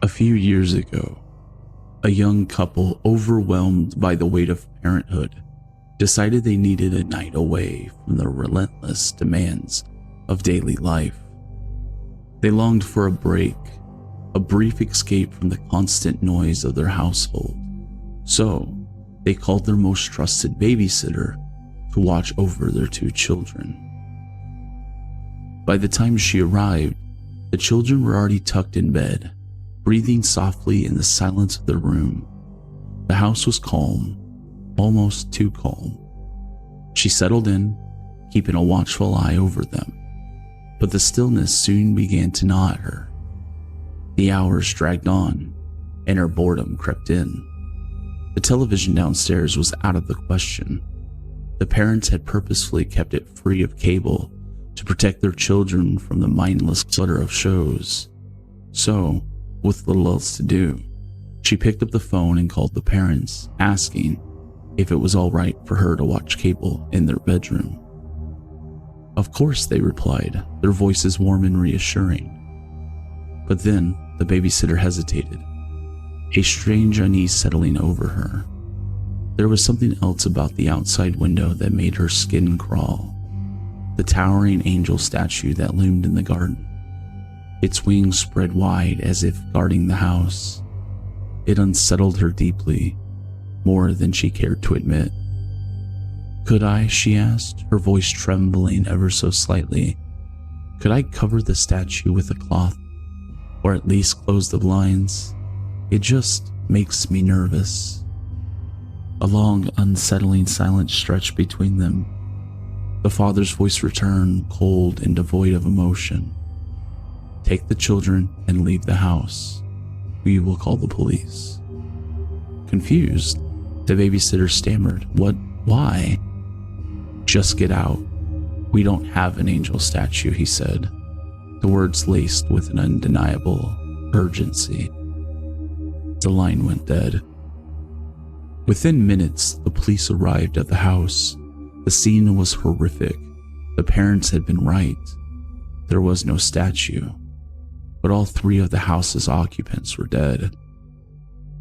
A few years ago, a young couple overwhelmed by the weight of parenthood decided they needed a night away from the relentless demands of daily life. They longed for a break, a brief escape from the constant noise of their household. So, they called their most trusted babysitter to watch over their two children. By the time she arrived, the children were already tucked in bed, breathing softly in the silence of their room. The house was calm, almost too calm. She settled in, keeping a watchful eye over them, but the stillness soon began to gnaw at her. The hours dragged on, and her boredom crept in. The television downstairs was out of the question. The parents had purposefully kept it free of cable to protect their children from the mindless clutter of shows. So, with little else to do, she picked up the phone and called the parents, asking if it was all right for her to watch cable in their bedroom. Of course, they replied, their voices warm and reassuring. But then the babysitter hesitated, a strange unease settling over her. There was something else about the outside window that made her skin crawl. The towering angel statue that loomed in the garden, its wings spread wide as if guarding the house. It unsettled her deeply, more than she cared to admit. "Could I," she asked, her voice trembling ever so slightly, "could I cover the statue with a cloth, or at least close the blinds? It just makes me nervous." A long, unsettling silence stretched between them. The father's voice returned, cold and devoid of emotion. "Take the children and leave the house. We will call the police." Confused, the babysitter stammered, "What? Why?" "Just get out. We don't have an angel statue," he said, the words laced with an undeniable urgency. The line went dead. Within minutes, the police arrived at the house. The scene was horrific. The parents had been right. There was no statue, but all three of the house's occupants were dead.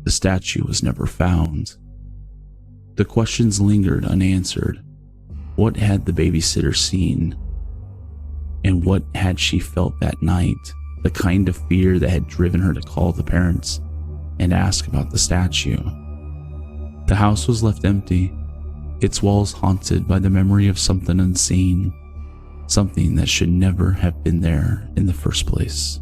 The statue was never found. The questions lingered unanswered. What had the babysitter seen? And what had she felt that night? The kind of fear that had driven her to call the parents and ask about the statue. The house was left empty, its walls haunted by the memory of something unseen, something that should never have been there in the first place.